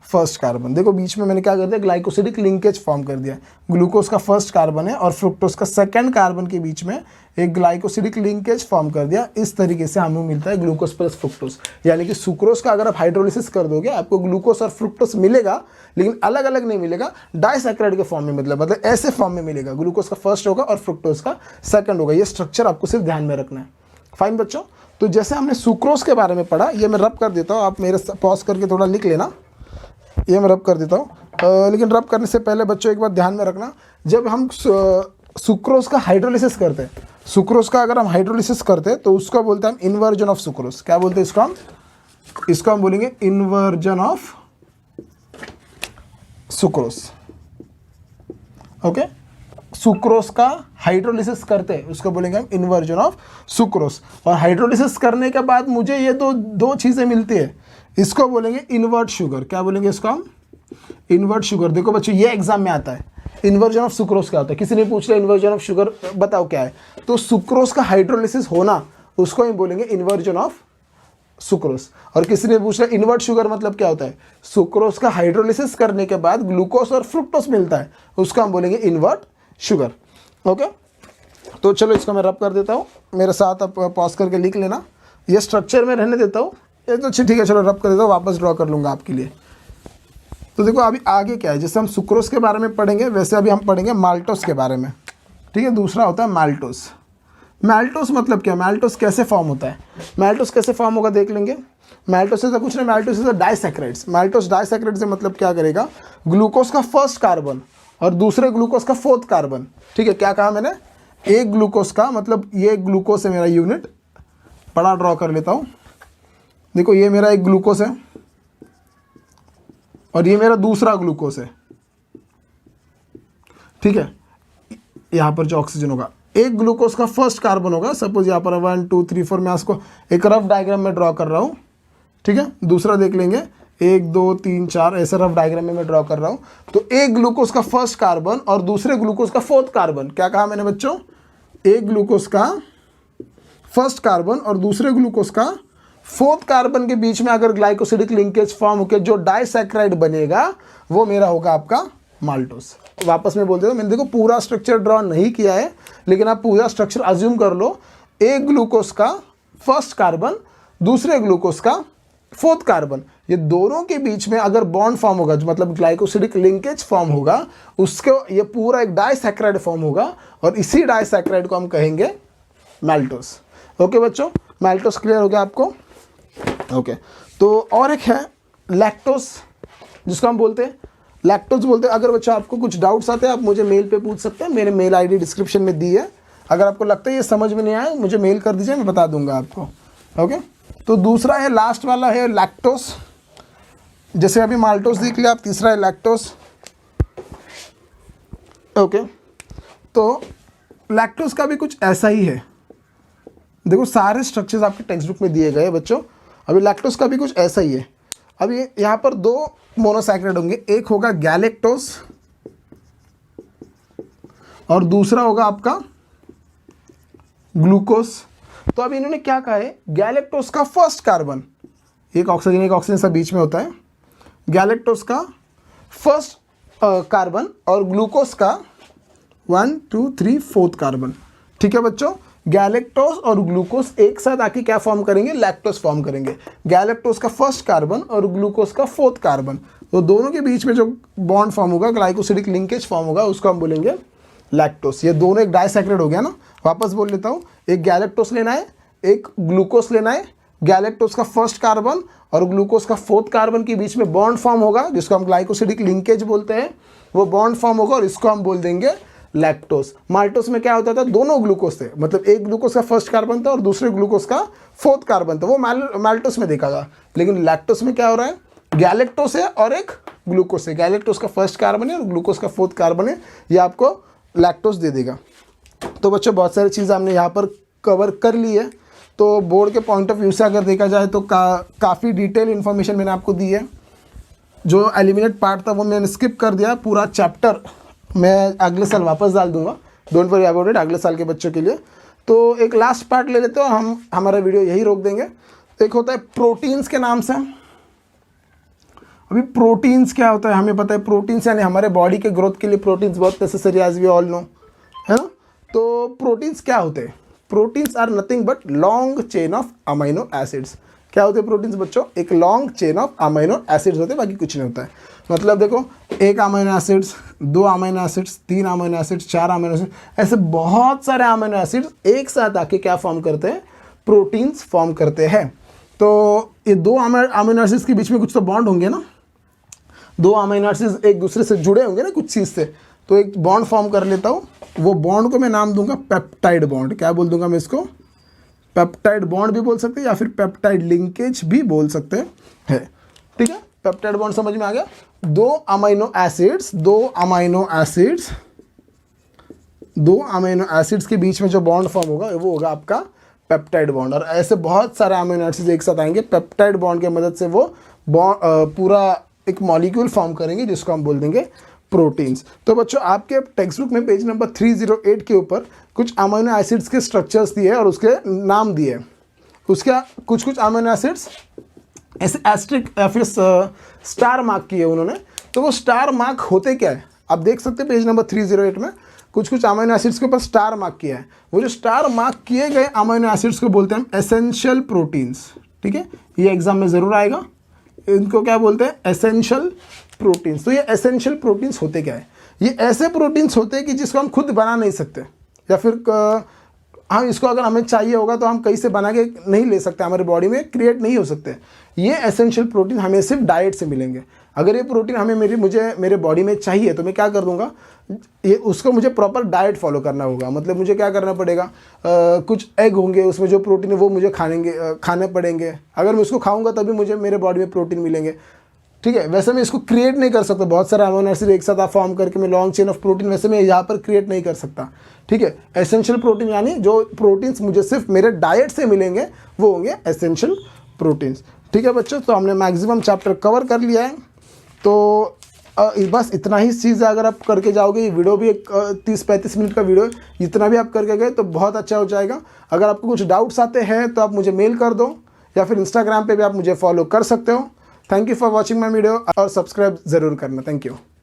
फर्स्ट कार्बन, देखो बीच में मैंने क्या कर दिया, ग्लाइकोसिडिक लिंकेज फॉर्म कर दिया। ग्लूकोज का फर्स्ट कार्बन है और फ्रुक्टोज का सेकंड कार्बन के बीच में एक ग्लाइकोसिडिक लिंकेज फॉर्म कर दिया। इस तरीके से हमें मिलता है ग्लूकोज प्लस फ्रुक्टोज। यानी कि सुक्रोज का अगर आप हाइड्रोलिसिस कर दोगे आपको ग्लूकोज और फ्रुक्टोज मिलेगा, लेकिन अलग अलग नहीं मिलेगा, डाइसैकेराइड के फॉर्म में, मतलब ऐसे फॉर्म में मिलेगा। ग्लूकोज का फर्स्ट होगा और फ्रुक्टोज का सेकंड होगा। ये स्ट्रक्चर आपको सिर्फ ध्यान में रखना है। फाइन बच्चों, तो जैसे हमने सुक्रोज के बारे में पढ़ा, ये मैं रब कर देता हूँ, आप मेरे पॉज करके थोड़ा लिख लेना। ये मैं रब कर देता हूँ, लेकिन रब करने से पहले बच्चों एक बात ध्यान में रखना, जब हम सुक्रोज का हाइड्रोलिसिस करते हैं, सुक्रोज का अगर हम हाइड्रोलिसिस करते हैं तो उसको बोलते हैं हम इन्वर्जन ऑफ सुक्रोज। क्या बोलते हैं इसको हम बोलेंगे inversion of sucrose. Okay, sucrose का हाइड्रोलिसिस करते हैं उसको बोलेंगे हम इन्वर्जन ऑफ सुक्रोज। और हाइड्रोलिसिस करने के बाद मुझे ये दो चीज़ें मिलती है, इसको बोलेंगे इन्वर्ट शुगर। क्या बोलेंगे इसको हम, इन्वर्ट शुगर। देखो बच्चों ये एग्जाम में आता है, इन्वर्जन ऑफ सुक्रोज क्या होता है, किसी ने पूछ लिया इन्वर्जन ऑफ शुगर बताओ क्या है, तो सुक्रोज का हाइड्रोलिसिस होना उसको हम बोलेंगे इन्वर्जन ऑफ सुक्रोज। और किसी ने पूछ लिया इन्वर्ट शुगर मतलब क्या होता है, सुक्रोज का हाइड्रोलिसिस करने के बाद ग्लूकोज और फ्रुक्टोज मिलता है, उसको हम बोलेंगे इन्वर्ट शुगर। ओके, तो चलो इसको मैं रब कर देता हूँ, मेरे साथ आप पॉज करके लिख लेना। ये स्ट्रक्चर में रहने देता हूँ, ये तो ठीक है, चलो रब कर देता हूँ, वापस ड्रॉ कर लूँगा आपके लिए। तो देखो अभी आगे क्या है, जैसे हम सुक्रोज के बारे में पढ़ेंगे वैसे अभी हम पढ़ेंगे माल्टोस के बारे में। ठीक है, दूसरा होता है माल्टोस। माल्टोस मतलब क्या, माल्टोस कैसे फॉर्म होता है, माल्टोस कैसे फॉर्म होगा देख लेंगे। माल्टोस से तो कुछ नहीं, माल्टोस से डाइसैकेराइड्स। माल्टोस डाइसैकेराइड से मतलब क्या करेगा, ग्लूकोज का फर्स्ट कार्बन और दूसरे ग्लूकोज का फोर्थ कार्बन। ठीक है, क्या कहा मैंने, एक ग्लूकोज का, मतलब ये ग्लूकोज है मेरा यूनिट, बड़ा ड्रॉ कर लेता हूँ। देखो ये मेरा एक ग्लूकोज है और ये मेरा दूसरा ग्लूकोज है। ठीक है। यहाँ पर जो ऑक्सीजन होगा, एक ग्लूकोज का फर्स्ट कार्बन होगा, सपोज यहाँ पर 1 2 3 4, मैं इसको एक रफ डायग्राम में ड्रॉ कर रहा हूँ, ठीक है। दूसरा देख लेंगे, 1 2 3 4, ऐसे रफ डायग्राम में मैं ड्रॉ कर रहा हूँ। तो एक ग्लूकोज का फर्स्ट कार्बन और दूसरे ग्लूकोज का फोर्थ कार्बन, क्या कहा मैंने बच्चों, एक ग्लूकोज का फर्स्ट कार्बन और दूसरे ग्लूकोज का फोर्थ कार्बन के बीच में अगर ग्लाइकोसिडिक लिंकेज फॉर्म होकर जो डाइसैक्राइड बनेगा वो मेरा होगा आपका माल्टोस। वापस में बोल देता हूँ, मैंने देखो पूरा स्ट्रक्चर ड्रॉ नहीं किया है, लेकिन आप पूरा स्ट्रक्चर अज्यूम कर लो। एक ग्लूकोज का फर्स्ट कार्बन, दूसरे ग्लूकोज का फोर्थ कार्बन, ये दोनों के बीच में अगर बॉन्ड फॉर्म होगा, जो मतलब ग्लाइकोसिडिक लिंकेज फॉर्म होगा, उसको ये पूरा एक डाइसैक्राइड फॉर्म होगा और इसी डाइसैक्राइड को हम कहेंगे माल्टोस। ओके बच्चों, माल्टोस क्लियर हो गया आपको। ओके, तो और एक है लैक्टोस, जिसको हम बोलते हैं लैक्टोज बोलते हैं। अगर बच्चों आपको कुछ डाउट्स आते हैं आप मुझे मेल पे पूछ सकते हैं, मेरे मेल आईडी डिस्क्रिप्शन में दी है। अगर आपको लगता है ये समझ में नहीं आया मुझे मेल कर दीजिए, मैं बता दूंगा आपको। ओके, तो दूसरा है, लास्ट वाला है लैक्टोस। जैसे अभी माल्टोस देख लिया आप, तीसरा है लैक्टोस। ओके, तो लैक्टोस का भी कुछ ऐसा ही है। देखो सारे स्ट्रक्चर्स आपके टेक्स्ट बुक में दिए गए बच्चों। अभी लैक्टोस का भी कुछ ऐसा ही है। अभी यहाँ पर दो मोनोसैकेराइड होंगे, एक होगा गैलेक्टोस और दूसरा होगा आपका ग्लूकोस। तो अब इन्होंने क्या कहा है, गैलेक्टोस का फर्स्ट कार्बन, एक ऑक्सीजन सब बीच में होता है, गैलेक्टोस का फर्स्ट कार्बन और ग्लूकोस का 1 2 3 फोर्थ कार्बन। ठीक है बच्चों, गैलेक्टोस और ग्लूकोस एक साथ आके क्या फॉर्म करेंगे, लैक्टोस फॉर्म करेंगे। गैलेक्टोस का फर्स्ट कार्बन और ग्लूकोस का फोर्थ कार्बन, तो दोनों के बीच में जो बॉन्ड फॉर्म होगा, ग्लाइकोसिडिक लिंकेज फॉर्म होगा, उसको हम बोलेंगे लैक्टोस। ये दोनों एक डाइसैक्राइड हो गया ना। वापस बोल लेता हूँ, एक गैलेक्टोस लेना है, एक ग्लूकोस लेना है। गैलेक्टोस का फर्स्ट कार्बन और ग्लूकोस का फोर्थ कार्बन के बीच में बॉन्ड फॉर्म होगा, जिसको हम ग्लाइकोसिडिक लिंकेज बोलते हैं। वो बॉन्ड फॉर्म होगा और इसको हम बोल देंगे लैक्टोस। माल्टोस में क्या होता था, दोनों ग्लूकोस थे, मतलब एक ग्लूकोस का फर्स्ट कार्बन था और दूसरे ग्लूकोस का फोर्थ कार्बन था, वो माल्टोस में देखा था। लेकिन लैक्टोस में क्या हो रहा है, गैलेक्टोस है और एक ग्लूकोस है। गैलेक्टोस का फर्स्ट कार्बन है और ग्लूकोस का फोर्थ कार्बन है, ये आपको लैक्टोस दे देगा। तो बच्चों बहुत सारी चीज़ हमने यहाँ पर कवर कर ली है। तो बोर्ड के पॉइंट ऑफ व्यू से अगर देखा जाए तो काफ़ी डिटेल इन्फॉर्मेशन मैंने आपको दी है। जो एलिमिनेट पार्ट था वो मैंने स्किप कर दिया, पूरा चैप्टर मैं अगले साल वापस डाल दूंगा, डोंट वरी अबाउट इट, अगले साल के बच्चों के लिए। तो एक लास्ट पार्ट ले लेते हो, हम हमारा वीडियो यही रोक देंगे। एक होता है प्रोटीन्स के नाम से। अभी प्रोटीन्स क्या होता है हमें पता है, प्रोटीन्स यानी हमारे बॉडी के ग्रोथ के लिए प्रोटीन्स बहुत necessary, as we all know, है ना। तो प्रोटीन्स क्या होते हैं, proteins are nothing but long chain of amino acids. क्या होते हैं प्रोटीन्स बच्चों, एक long chain of amino acids होते हैं, बाकी कुछ नहीं होता है। मतलब देखो, एक amino acids, 2 amino acids, 3 amino acids, 4 amino acids, ऐसे बहुत सारे अमाइनो एसिड्स एक साथ आके क्या फॉर्म करते हैं, प्रोटीन्स फॉर्म करते हैं। तो ये 2 अमाइनो एसिड्स के बीच में कुछ तो बॉन्ड होंगे ना, 2 अमाइनो एसिड्स एक दूसरे से जुड़े होंगे ना कुछ चीज़ से, तो एक बॉन्ड फॉर्म कर लेता हूँ। वो बॉन्ड को मैं नाम दूंगा पेप्टाइड बॉन्ड। क्या बोल दूंगा मैं इसको, पेप्टाइड बॉन्ड भी बोल सकते हैं या फिर पेप्टाइड लिंकेज भी बोल सकते हैं। ठीक है, पेप्टाइड बॉन्ड समझ में आ गया। 2 अमाइनो एसिड्स के बीच में जो बॉन्ड फॉर्म होगा वो होगा आपका पेप्टाइड बॉन्ड। और ऐसे बहुत सारे अमाइनो एसिड्स एक साथ आएंगे, पेप्टाइड बॉन्ड की मदद से वो पूरा एक मॉलिक्यूल फॉर्म करेंगे, जिसको हम बोल देंगे प्रोटीन्स। तो बच्चों आपके टेक्स्ट बुक में पेज नंबर 308 के ऊपर कुछ अमीनो एसिड्स के स्ट्रक्चर्स दिए और उसके नाम दिए। उसके कुछ अमीनो एसिड्स ऐसे एस्ट्रिक या फिर स्टार मार्क किए उन्होंने। तो वो स्टार मार्क होते क्या है, आप देख सकते हैं पेज नंबर 308 में कुछ अमीनो एसिड्स के ऊपर स्टार मार्क किया है। वो जो स्टार मार्क किए गए अमीनो एसिड्स को बोलते हैं हम एसेंशियल प्रोटीन्स। ठीक है, ये एग्जाम में ज़रूर आएगा। इनको क्या बोलते हैं, एसेंशियल प्रोटीन्स। तो ये एसेंशियल प्रोटीन्स होते क्या है, ये ऐसे प्रोटीन्स होते हैं कि जिसको हम खुद बना नहीं सकते, या फिर हम इसको अगर हमें चाहिए होगा तो हम कहीं से बना के नहीं ले सकते, हमारे बॉडी में क्रिएट नहीं हो सकते। ये एसेंशियल प्रोटीन हमें सिर्फ डाइट से मिलेंगे। अगर ये प्रोटीन हमें मेरे बॉडी में चाहिए तो मैं क्या कर दूंगा, ये उसको मुझे प्रॉपर डाइट फॉलो करना होगा। मतलब मुझे क्या करना पड़ेगा, कुछ एग होंगे उसमें जो प्रोटीन है वो मुझे खाने पड़ेंगे। अगर मैं उसको खाऊंगा तभी मुझे मेरे बॉडी में प्रोटीन मिलेंगे। ठीक है। वैसे मैं इसको क्रिएट नहीं कर सकता, बहुत सारे अमीनो एसिड एक साथ आप फॉर्म करके मैं लॉन्ग चेन ऑफ प्रोटीन वैसे मैं यहाँ पर क्रिएट नहीं कर सकता, ठीक है। एसेंशियल प्रोटीन यानी जो प्रोटीन्स मुझे सिर्फ मेरे डाइट से मिलेंगे वो होंगे एसेंशियल प्रोटीन्स, ठीक है बच्चों। तो हमने मैक्सिमम चैप्टर कवर कर लिया है, तो बस इतना ही चीज़ अगर आप करके जाओगे, ये वीडियो भी एक 30-35 मिनट का वीडियो है, इतना भी आप करके गए तो बहुत अच्छा हो जाएगा। अगर आपको कुछ डाउट्स आते हैं तो आप मुझे मेल कर दो या फिर इंस्टाग्राम पे भी आप मुझे फॉलो कर सकते हो। Thank you for watching my video और सब्सक्राइब ज़रूर करना। Thank you.